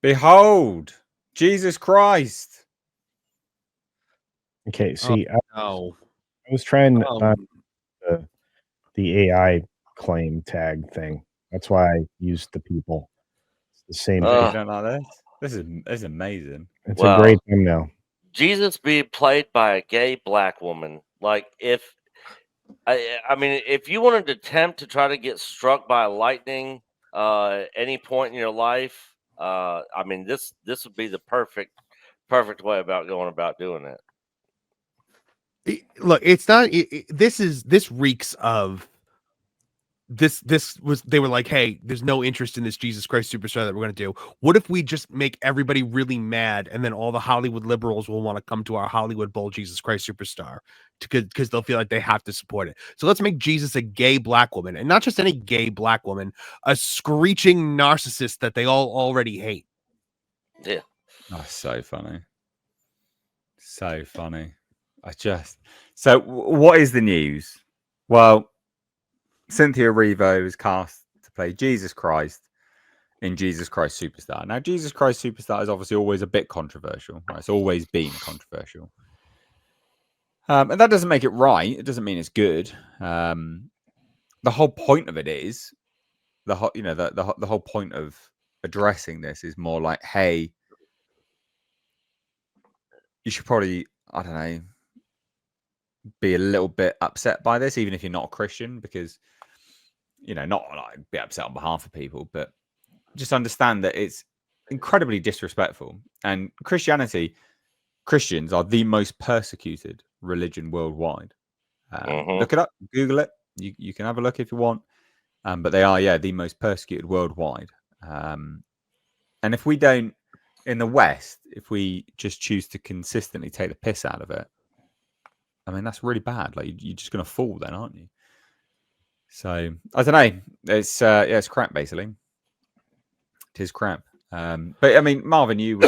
Behold, Jesus Christ. Okay, Oh, see, no. I was trying Oh, the AI claim tag thing. That's why I used the people. It's the same You thing. don't like this? This is amazing. It's a Well, great thumbnail. Jesus being played by a gay black woman. Like, if I mean, if you wanted to attempt to try to get struck by lightning any point in your life, I mean, this would be the perfect way about going about doing it. look, it's not. This reeks of this. They were like, hey, there's no interest in this Jesus Christ Superstar that we're going to do. What if we just make everybody really mad, and then all the Hollywood liberals will want to come to our Hollywood Bowl Jesus Christ Superstar because they'll feel like they have to support it. So let's make Jesus a gay black woman, and not just any gay black woman, a screeching narcissist that they all already hate. Yeah. Oh, so funny. So funny. So what is the news? Well, Cynthia Erivo is cast to play Jesus Christ in Jesus Christ Superstar. Now, Jesus Christ Superstar is obviously always a bit controversial. Right? It's always been controversial. And that doesn't make it right. It doesn't mean it's good. The whole point of it is the whole point of addressing this is more like, hey, you should probably, I don't know, be a little bit upset by this, even if you're not a Christian, because, not like be upset on behalf of people, but just understand that it's incredibly disrespectful. And Christians are the most persecuted religion worldwide. Look it up, Google it. You can have a look if you want. But they are, the most persecuted worldwide. And if we don't, in the West, if we just choose to consistently take the piss out of it, I mean, that's really bad. Like, you're just going to fall then, aren't you? So, I don't know. It's crap, basically. It is crap. But, I mean, Marvin, you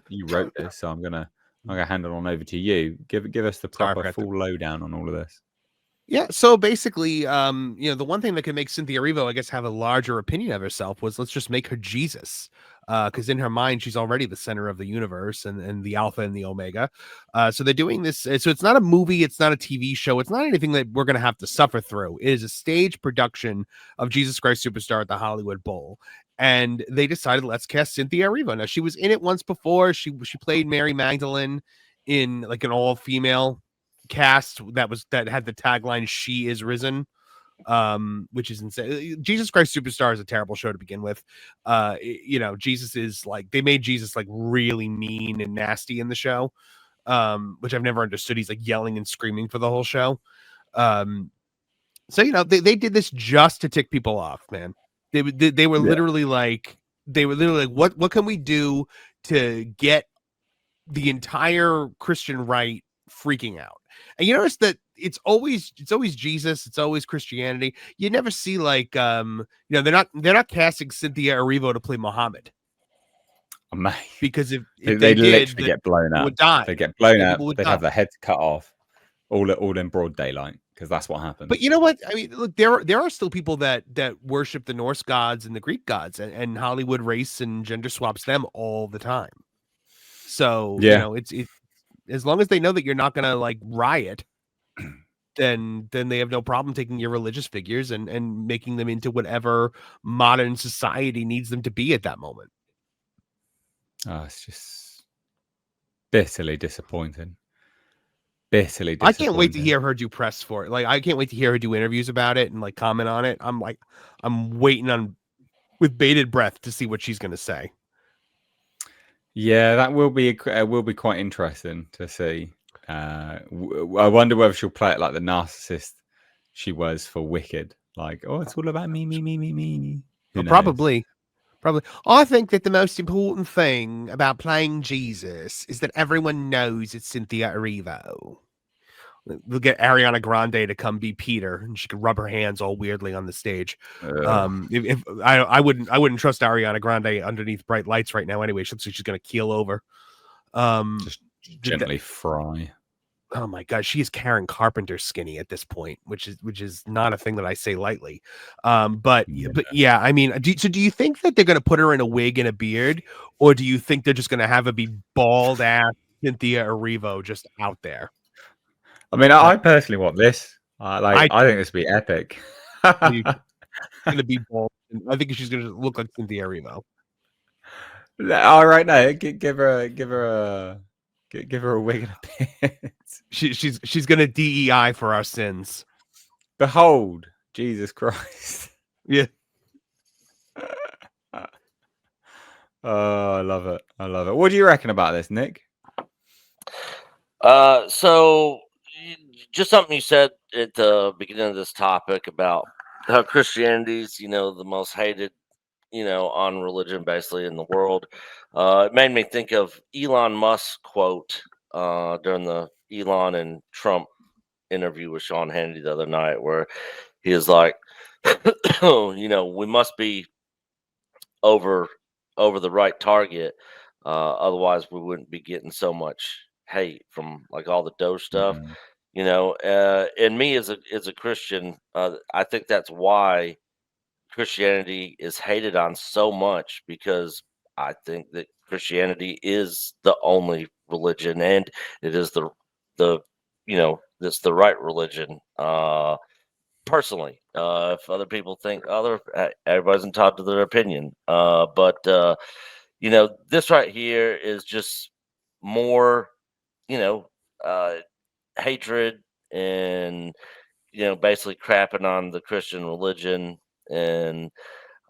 you wrote this, so I'm gonna hand it on over to you. Give us the proper full lowdown on all of this. Yeah, so basically, the one thing that could make Cynthia Erivo, I guess, have a larger opinion of herself was let's just make her Jesus, because in her mind she's already the center of the universe and the Alpha and the Omega. So they're doing this. So it's not a movie, it's not a TV show, it's not anything that we're going to have to suffer through. It is a stage production of Jesus Christ Superstar at the Hollywood Bowl, and they decided let's cast Cynthia Erivo. Now she was in it once before. She played Mary Magdalene in like an all-female cast that had the tagline "She is risen," which is insane. Jesus Christ Superstar is a terrible show to begin with. Jesus is like, they made Jesus like really mean and nasty in the show, which I've never understood. He's like yelling and screaming for the whole show. So they did this just to tick people off, man. They were literally like, what can we do to get the entire Christian right freaking out? And you notice that it's always Jesus, it's always Christianity. You never see like they're not casting Cynthia Erivo to play Muhammad. Because if they literally get blown up, would die. They get blown up. They'd have their heads cut off, all in broad daylight, because that's what happens. But you know what? I mean, look, there are still people that worship the Norse gods and the Greek gods, and Hollywood race and gender swaps them all the time. So it's as long as they know that you're not gonna like riot, then they have no problem taking your religious figures and making them into whatever modern society needs them to be at that moment. Oh, it's just bitterly disappointing. I can't wait to hear her do press for it. Like, I can't wait to hear her do interviews about it and like comment on it. I'm waiting with bated breath to see what she's gonna say. Yeah, that will be quite interesting to see. I wonder whether she'll play it like the narcissist she was for Wicked. Like, oh, it's all about me. Probably. I think that the most important thing about playing Jesus is that everyone knows it's Cynthia Erivo. We'll get Ariana Grande to come be Peter, and she could rub her hands all weirdly on the stage. If I wouldn't trust Ariana Grande underneath bright lights right now. Anyway, she looks like she's going to keel over. Just gently fry. oh my god, she is Karen Carpenter skinny at this point, which is not a thing that I say lightly. But yeah, I mean, do you think that they're going to put her in a wig and a beard, or do you think they're just going to have her be bald ass Cynthia Erivo just out there? I mean, I personally want this. I think this would be epic. Going to be bald. I think she's going to look like Cynthia Erivo. All right, no, give her a wig and a beard. She's going to DEI for our sins. Behold, Jesus Christ. Yeah. Oh, I love it. I love it. What do you reckon about this, Nick? So just something you said at the beginning of this topic about how Christianity's, the most hated, on religion basically in the world. It made me think of Elon Musk's quote during the Elon and Trump interview with Sean Hannity the other night, where he is like, we must be over the right target, otherwise we wouldn't be getting so much hate from like all the Doge stuff. And me as a Christian, I think that's why Christianity is hated on so much, because I think that Christianity is the only religion, and it is the it's the right religion. Personally, if other people think everybody's entitled to their opinion. But this right here is just more, hatred and basically crapping on the Christian religion. And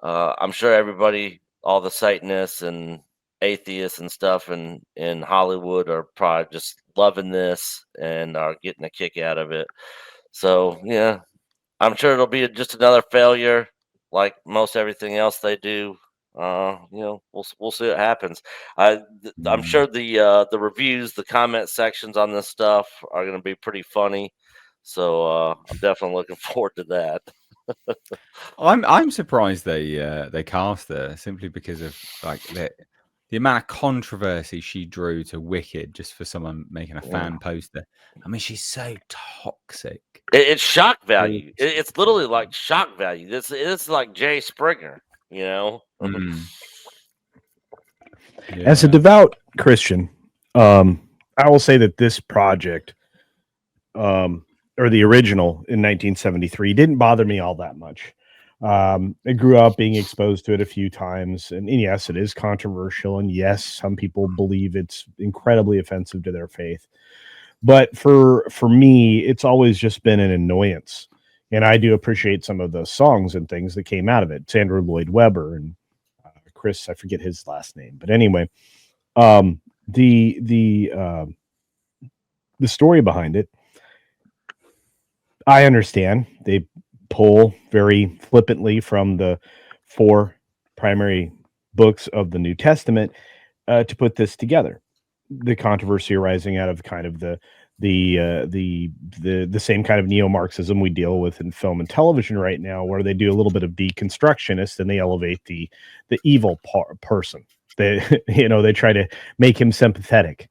I'm sure everybody, all the Satanists and atheists and stuff in Hollywood are probably just loving this and are getting a kick out of it. So yeah, I'm sure it'll be just another failure, like most everything else they do. We'll see what happens. I'm sure the reviews, the comment sections on this stuff are going to be pretty funny. So I'm definitely looking forward to that. I'm surprised they cast her simply because of like the amount of controversy she drew to Wicked just for someone making a fan poster. I mean, she's so toxic. It's shock value. It's literally like shock value. It's like Jay Springer, As a devout Christian, I will say that this project, or the original in 1973, didn't bother me all that much. I grew up being exposed to it a few times, and yes, it is controversial, and yes, some people believe it's incredibly offensive to their faith. But for me, it's always just been an annoyance, and I do appreciate some of the songs and things that came out of it. Andrew Lloyd Webber and Chris, I forget his last name, but anyway, the story behind it, I understand. They pull very flippantly from the 4 primary books of the New Testament to put this together. The controversy arising out of kind of the same kind of neo-Marxism we deal with in film and television right now, where they do a little bit of deconstructionist and they elevate the evil person. They they try to make him sympathetic.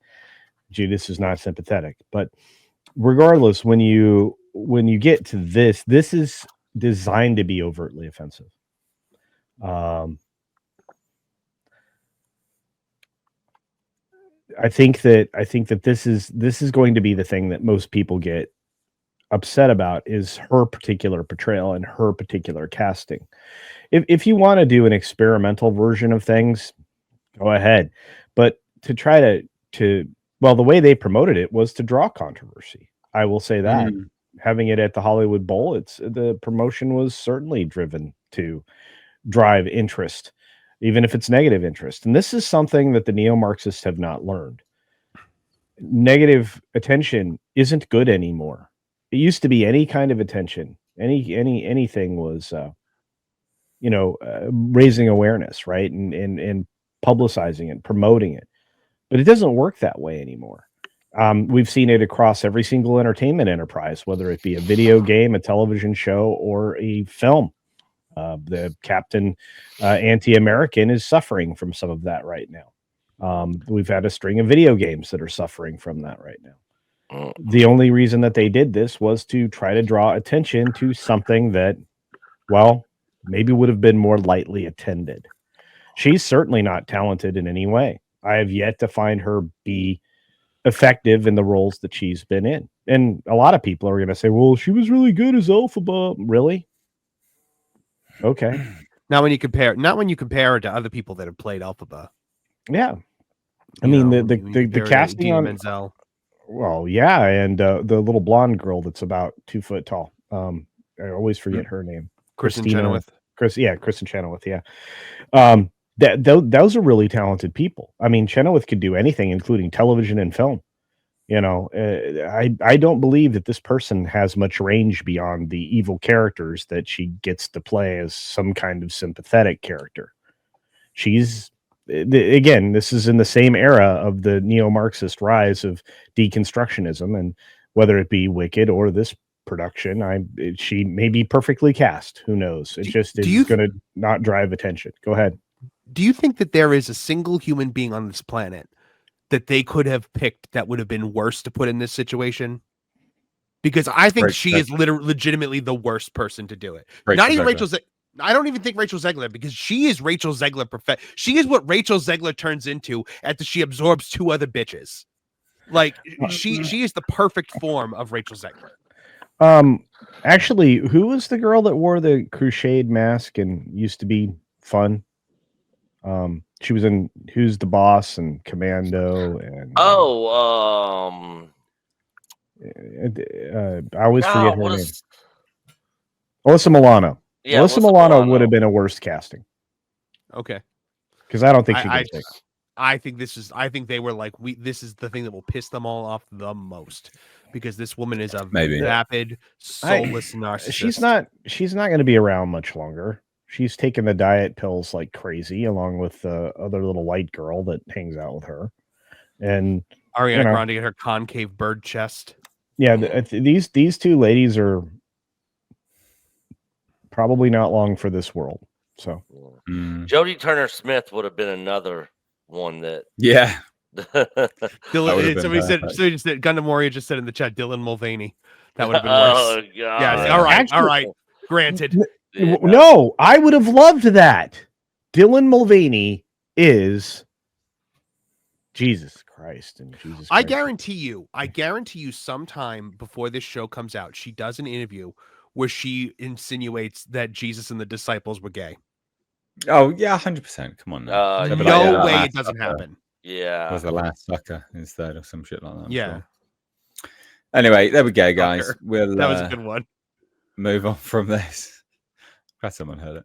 Judas is not sympathetic, but regardless, when you get to this is designed to be overtly offensive. I think that this is going to be the thing that most people get upset about, is her particular portrayal and her particular casting. If you want to do an experimental version of things, go ahead. But to try to well, the way they promoted it was to draw controversy. I will say that. Having it at the Hollywood Bowl, the promotion was certainly driven to drive interest, even if it's negative interest. And this is something that the neo-Marxists have not learned. Negative attention isn't good anymore. It used to be any kind of attention, anything was, raising awareness, right, and publicizing it, promoting it. But it doesn't work that way anymore. We've seen it across every single entertainment enterprise, whether it be a video game, a television show, or a film. The Captain anti-American is suffering from some of that right now. We've had a string of video games that are suffering from that right now. The only reason that they did this was to try to draw attention to something that, well, maybe would have been more lightly attended. She's certainly not talented in any way. I have yet to find her be effective in the roles that she's been in. And a lot of people are going to say, well, she was really good as Elphaba. Really? Okay. Not when you compare her to other people that have played Elphaba. Yeah. I You mean, know, the when you compare her to casting Idina on Menzel. well, yeah, and the little blonde girl that's about 2 foot tall. I always forget her name. Kristen Christina- Chenoweth. Kristen Chenoweth. Yeah, those are really talented people. I mean, Chenoweth could do anything, including television and film. You know, I don't believe that this person has much range beyond the evil characters that she gets to play as some kind of sympathetic character. She's again, this is in the same era of the neo-Marxist rise of deconstructionism, and whether it be Wicked or this production, she may be perfectly cast. Who knows? It just is going to not drive attention. Go ahead. Do you think that there is a single human being on this planet that they could have picked that would have been worse to put in this situation? Because I think she is legitimately the worst person to do it. Not even Rachel. I don't even think Rachel Zegler, because she is Rachel Zegler she is what Rachel Zegler turns into after she absorbs 2 other bitches. Like she is the perfect form of Rachel Zegler. Actually, who was the girl that wore the crocheted mask and used to be fun? She was in Who's the Boss and Commando and I always forget her name. Alyssa Milano. Yeah, Alyssa Milano would have been a worse casting. Okay. Because I don't think she could take. I think they were like, this is the thing that will piss them all off the most, because this woman is a vapid, soulless narcissist. She's not going to be around much longer. She's taking the diet pills like crazy, along with the other little white girl that hangs out with her. And Ariana Grande and her concave bird chest. Yeah, these 2 ladies are probably not long for this world. So Jodie Turner-Smith would have been another one that. Yeah. Somebody said Gundam Warrior just said in the chat, Dylan Mulvaney. That would have been worse. Oh god. Yeah. All right. Granted. No, I would have loved that. Dylan Mulvaney is Jesus Christ and Jesus Christ. I guarantee you sometime before this show comes out, she does an interview where she insinuates that Jesus and the disciples were gay. Oh yeah, 100%. Come on now. No way it doesn't happen. Yeah. Was the last sucker instead or some shit like that. Yeah. Sure. Anyway, there we go, guys. That We'll was a good one. move on from this. Glad someone heard it.